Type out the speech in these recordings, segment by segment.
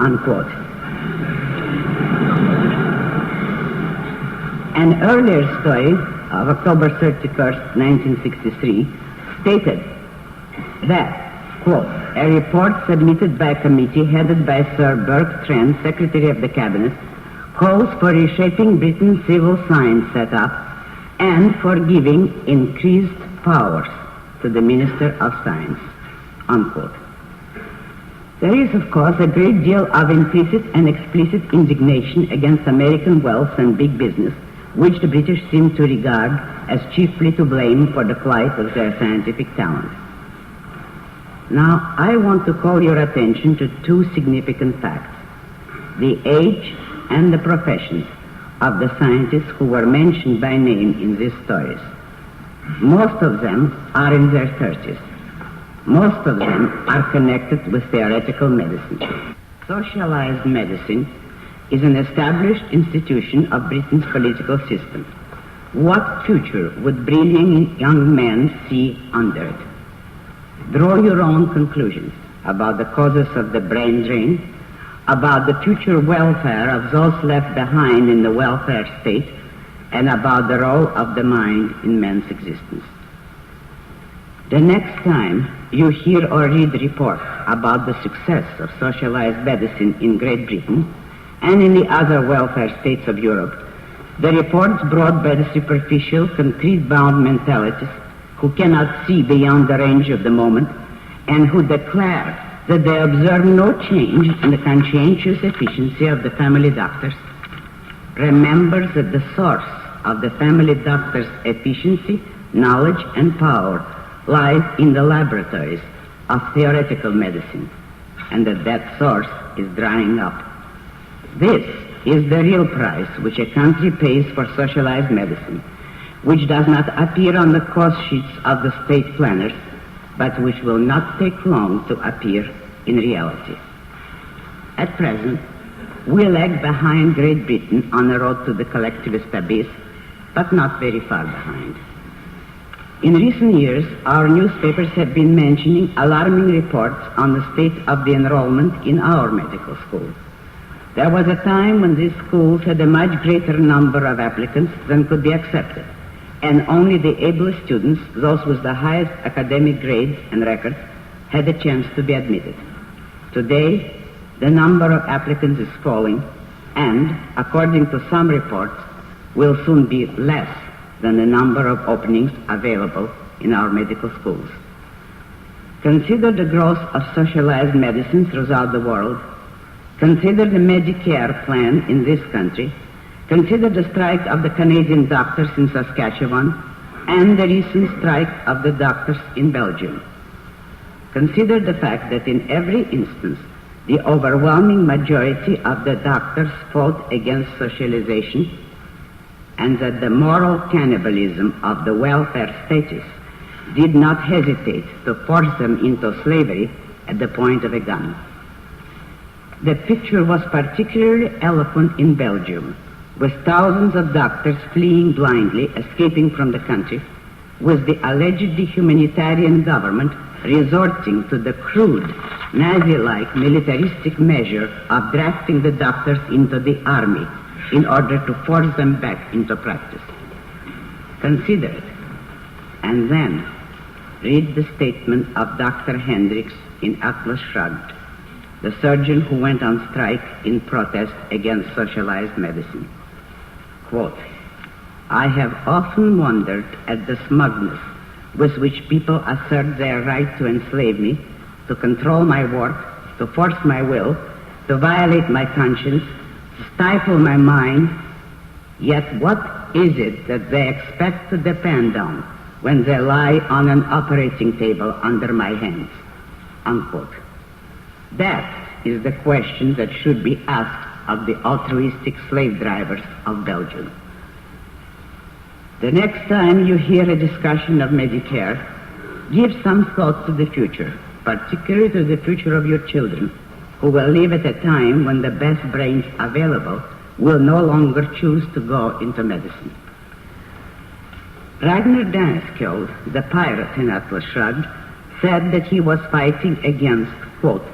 unquote. An earlier story of October 31st, 1963, stated that, quote, a report submitted by a committee headed by Sir Burke Trent, Secretary of the Cabinet, calls for reshaping Britain's civil science setup and for giving increased powers to the Minister of Science, unquote. There is, of course, a great deal of implicit and explicit indignation against American wealth and big business, which the British seem to regard as chiefly to blame for the plight of their scientific talent. Now, I want to call your attention to two significant facts: the age and the professions of the scientists who were mentioned by name in these stories. Most of them are in their 30s. Most of them are connected with theoretical medicine. Socialized medicine is an established institution of Britain's political system. What future would brilliant young men see under it? Draw your own conclusions about the causes of the brain drain, about the future welfare of those left behind in the welfare state, and about the role of the mind in man's existence. The next time you hear or read reports about the success of socialized medicine in Great Britain and in the other welfare states of Europe, the reports brought by the superficial, concrete-bound mentalities who cannot see beyond the range of the moment and who declare that they observe no change in the conscientious efficiency of the family doctors, remember that the source of the family doctor's efficiency, knowledge, and power lies in the laboratories of theoretical medicine, and that source is drying up. This is the real price which a country pays for socialized medicine, which does not appear on the cost sheets of the state planners, but which will not take long to appear in reality. At present, we lag behind Great Britain on the road to the collectivist abyss, but not very far behind. In recent years, our newspapers have been mentioning alarming reports on the state of the enrollment in our medical schools. There was a time when these schools had a much greater number of applicants than could be accepted, and only the ablest students, those with the highest academic grades and records, had a chance to be admitted. Today, the number of applicants is falling, and, according to some reports, will soon be less than the number of openings available in our medical schools. Consider the growth of socialized medicine throughout the world. Consider the Medicare plan in this country. Consider the strike of the Canadian doctors in Saskatchewan and the recent strike of the doctors in Belgium. Consider the fact that in every instance, the overwhelming majority of the doctors fought against socialization, and that the moral cannibalism of the welfare status did not hesitate to force them into slavery at the point of a gun. The picture was particularly eloquent in Belgium, with thousands of doctors fleeing blindly, escaping from the country, with the allegedly humanitarian government resorting to the crude, Nazi-like militaristic measure of drafting the doctors into the army in order to force them back into practice. Consider it, and then read the statement of Dr. Hendricks in Atlas Shrugging, the surgeon who went on strike in protest against socialized medicine. Quote, "I have often wondered at the smugness with which people assert their right to enslave me, to control my work, to force my will, to violate my conscience, to stifle my mind. Yet what is it that they expect to depend on when they lie on an operating table under my hands?" Unquote. That is the question that should be asked of the altruistic slave drivers of Belgium. The next time you hear a discussion of Medicare, give some thought to the future, particularly to the future of your children, who will live at a time when the best brains available will no longer choose to go into medicine. Ragnar Daneskjöld, the pirate in Atlas Shrugged, said that he was fighting against, quote,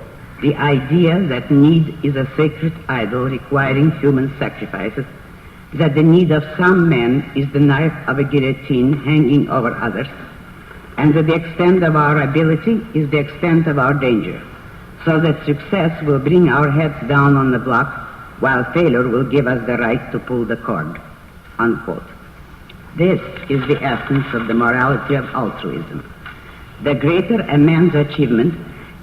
The idea that need is a sacred idol requiring human sacrifices, that the need of some men is the knife of a guillotine hanging over others, and that the extent of our ability is the extent of our danger, so that success will bring our heads down on the block, while failure will give us the right to pull the cord, unquote. This is the essence of the morality of altruism. The greater a man's achievement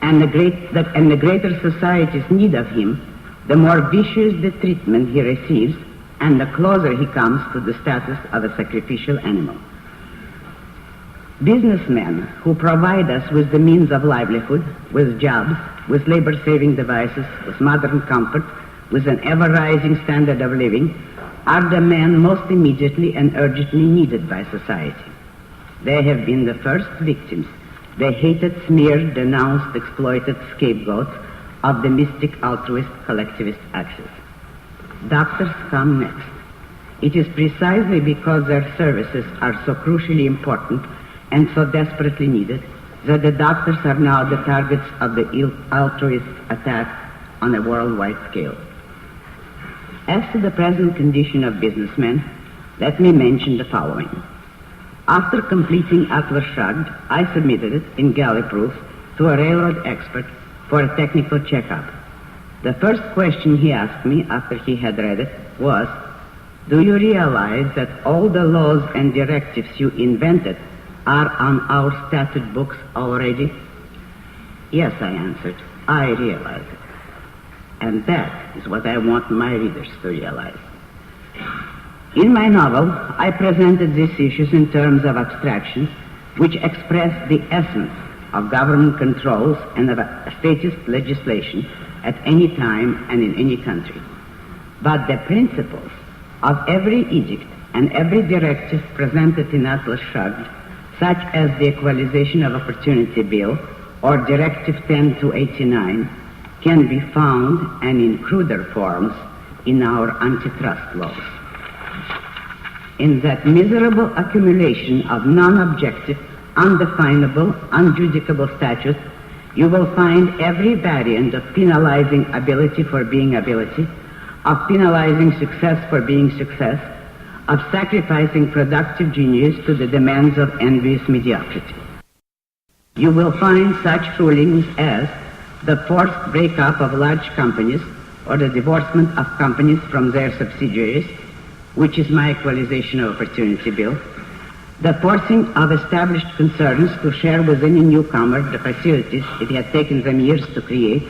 and the greater society's need of him, the more vicious the treatment he receives and the closer he comes to the status of a sacrificial animal. Businessmen who provide us with the means of livelihood, with jobs, with labor-saving devices, with modern comfort, with an ever-rising standard of living, are the men most immediately and urgently needed by society. They have been the first victims, the hated, smeared, denounced, exploited scapegoats of the mystic, altruist, collectivist axis. Doctors come next. It is precisely because their services are so crucially important and so desperately needed that the doctors are now the targets of the altruist attack on a worldwide scale. As to the present condition of businessmen, let me mention the following. After completing Atlas Shrugged, I submitted it in galley proof to a railroad expert for a technical checkup. The first question he asked me after he had read it was, "Do you realize that all the laws and directives you invented are on our statute books already?" "Yes," I answered, "I realize it." And that is what I want my readers to realize. In my novel, I presented these issues in terms of abstractions which express the essence of government controls and of statist legislation at any time and in any country. But the principles of every edict and every directive presented in Atlas Shrugged, such as the Equalization of Opportunity Bill or Directive 10-89, can be found, and in cruder forms, in our antitrust laws. In that miserable accumulation of non-objective, undefinable, unjudicable statutes, you will find every variant of penalizing ability for being ability, of penalizing success for being success, of sacrificing productive genius to the demands of envious mediocrity. You will find such rulings as the forced breakup of large companies or the divorcement of companies from their subsidiaries, which is my Equalization of Opportunity Bill, the forcing of established concerns to share with any newcomer the facilities it had taken them years to create,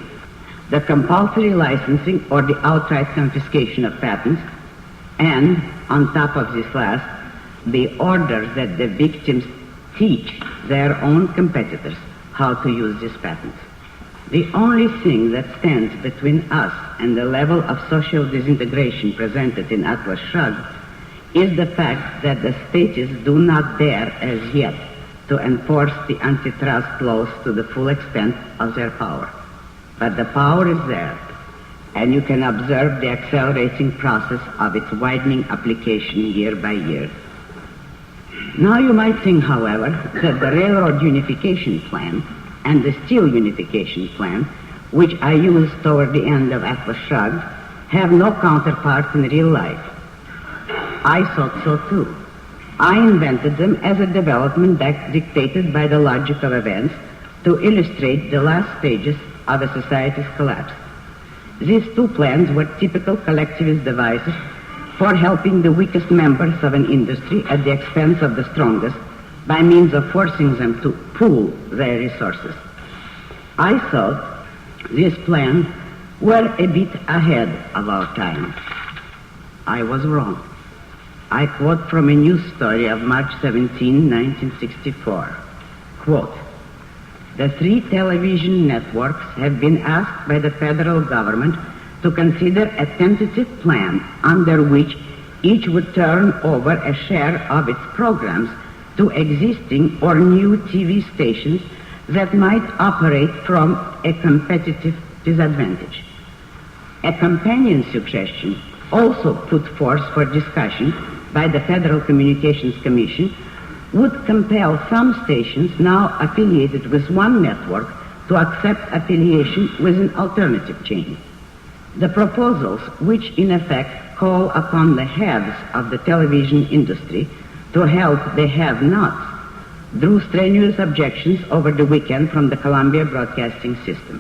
the compulsory licensing or the outright confiscation of patents, and, on top of this last, the order that the victims teach their own competitors how to use these patents. The only thing that stands between us and the level of social disintegration presented in Atlas Shrugged is the fact that the statists do not dare as yet to enforce the antitrust laws to the full extent of their power. But the power is there, and you can observe the accelerating process of its widening application year by year. Now you might think, however, that the railroad unification plan and the steel unification plan, which I used toward the end of Atlas Shrugged, have no counterpart in real life. I thought so too. I invented them as a development dictated by the logic of events to illustrate the last stages of a society's collapse. These two plans were typical collectivist devices for helping the weakest members of an industry at the expense of the strongest by means of forcing them to pool their resources. I thought these plans were a bit ahead of our time. I was wrong. I quote from a news story of March 17, 1964. Quote, "The 3 television networks have been asked by the federal government to consider a tentative plan under which each would turn over a share of its programs to existing or new TV stations that might operate from a competitive disadvantage. A companion suggestion, also put forth for discussion by the Federal Communications Commission, would compel some stations now affiliated with one network to to accept affiliation with an alternative chain. The proposals, which in effect call upon the heads of the television industry to help the have-nots, drew strenuous objections over the weekend from the Columbia Broadcasting System.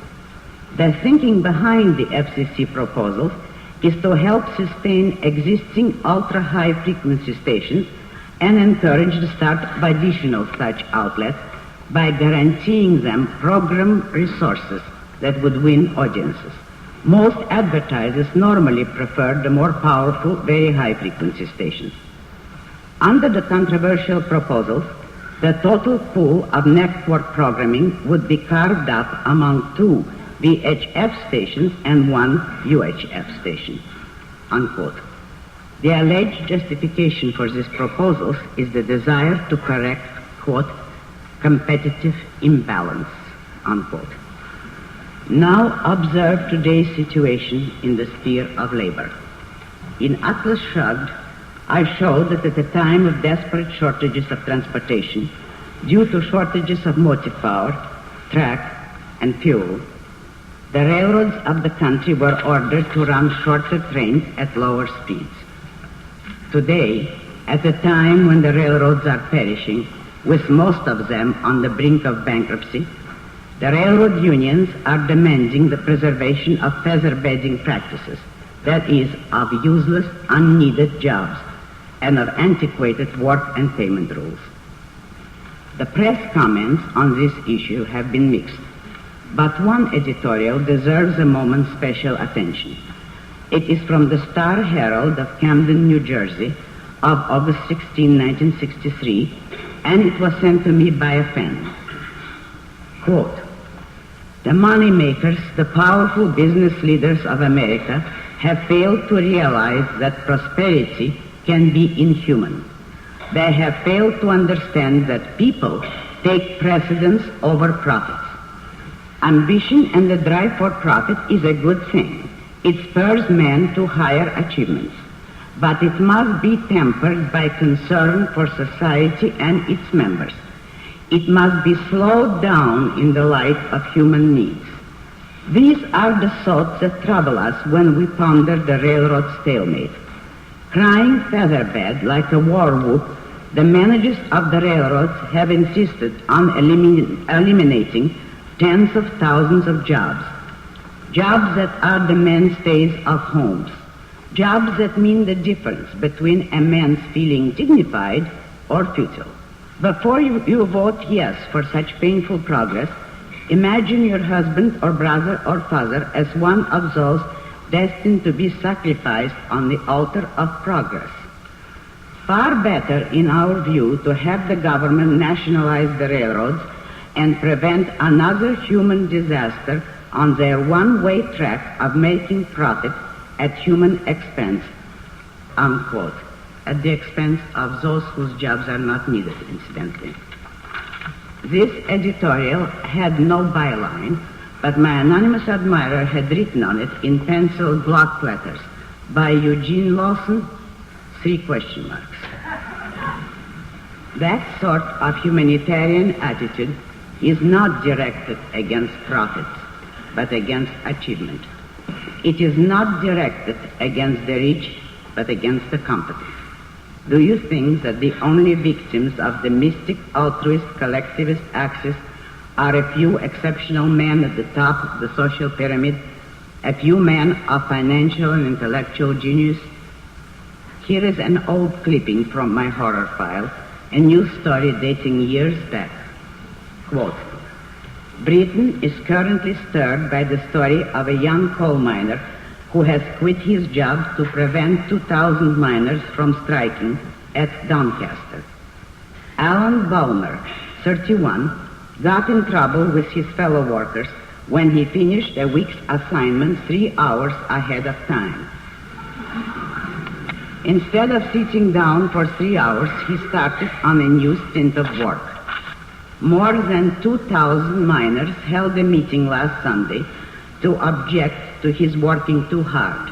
The thinking behind the FCC proposals is to help sustain existing ultra-high frequency stations and encourage the start of additional such outlets by guaranteeing them program resources that would win audiences. Most advertisers normally prefer the more powerful, very high frequency stations. Under the controversial proposals, the total pool of network programming would be carved up among 2 VHF stations and 1 UHF station, unquote. The alleged justification for these proposals is the desire to correct, quote, competitive imbalance, unquote. Now observe today's situation in the sphere of labor. In Atlas Shrugged, I showed that at a time of desperate shortages of transportation, due to shortages of motive power, track, and fuel, the railroads of the country were ordered to run shorter trains at lower speeds. Today, at a time when the railroads are perishing, with most of them on the brink of bankruptcy, the railroad unions are demanding the preservation of feather bedding practices, that is, of useless, unneeded jobs, and of antiquated work and payment rules. The press comments on this issue have been mixed, but one editorial deserves a moment's special attention. It is from the Star Herald of Camden, New Jersey, of August 16, 1963, and it was sent to me by a fan. Quote, "The money makers, the powerful business leaders of America, have failed to realize that prosperity can be inhuman. They have failed to understand that people take precedence over profits. Ambition and the drive for profit is a good thing. It spurs men to higher achievements. But it must be tempered by concern for society and its members. It must be slowed down in the light of human needs. These are the thoughts that trouble us when we ponder the railroad stalemate. Crying featherbed like a war whoop, the managers of the railroads have insisted on eliminating tens of thousands of jobs. Jobs that are the mainstays of homes. Jobs that mean the difference between a man's feeling dignified or futile. Before you vote yes for such painful progress, imagine your husband or brother or father as one of those destined to be sacrificed on the altar of progress. Far better, in our view, to have the government nationalize the railroads and prevent another human disaster on their one-way track of making profit at human expense, unquote, at the expense of those whose jobs are not needed, incidentally. This editorial had no byline, but my anonymous admirer had written on it in pencil block letters, "By Eugene Lawson, 3 question marks. That sort of humanitarian attitude is not directed against profits, but against achievement. It is not directed against the rich, but against the competent. Do you think that the only victims of the mystic, altruist, collectivist axis are a few exceptional men at the top of the social pyramid, a few men of financial and intellectual genius? Here is an old clipping from my horror file, a news story dating years back. Quote, "Britain is currently stirred by the story of a young coal miner who has quit his job to prevent 2,000 miners from striking at Doncaster. Alan Bulmer, 31, got in trouble with his fellow workers when he finished a week's assignment 3 hours ahead of time. Instead of sitting down for 3 hours, he started on a new stint of work. More than 2,000 miners held a meeting last Sunday to object to his working too hard.